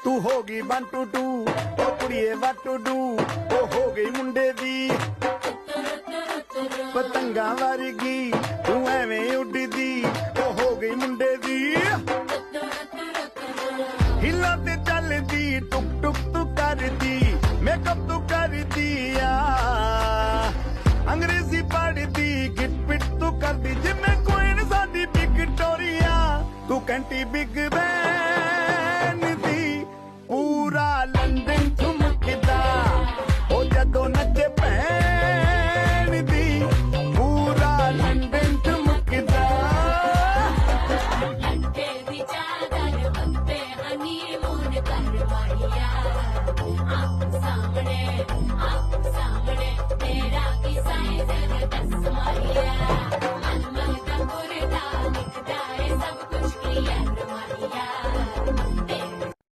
ਤੂੰ ਹੋ ਗਈ 1 2 2 ਉਹ ਕੁੜੀਏ what to do ਉਹ ਹੋ ਗਈ ਮੁੰਡੇ ਦੀ ਪਤੰਗਾਂ ਵਰਗੀ ਤੂੰ ਐਵੇਂ ਉੱਡਦੀ ਉਹ ਹੋ ਗਈ ਮੁੰਡੇ ਦੀ ਹਿੱਲਾ ਤੇ ਚੱਲਦੀ ਟੁਕ ਟੁਕ ਤੂੰ ਕਰਦੀ ਮੇਕਅਪ ਤੂੰ ਕਰਦੀ ਆ ਅੰਗਰੇਜ਼ੀ ਪੜ੍ਹਦੀ ਗਿਟ ਪਿਟ ਤੂੰ ਕਰਦੀ ਜਿਵੇਂ ਕੁਈਨ ਸਾਡੀ ਵਿਕਟੋਰੀਆ ਤੂੰ ਕੰਟੀ ਬਿਗ ਬੈਨ ਦੀ ਪੂਰਾ ਲੰਡਨ ਝੁਮਕਦਾ ਉਹ ਜਦੋਂ ਨੱਚੇ ਭੈਣ ਦੀ ਪੂਰਾ ਲੰਡਨ ਝੁਮਕਦਾ लंके दी चादर वक्ते हनीमून करवाइया आप सामने तेरा की साइज दस माहिया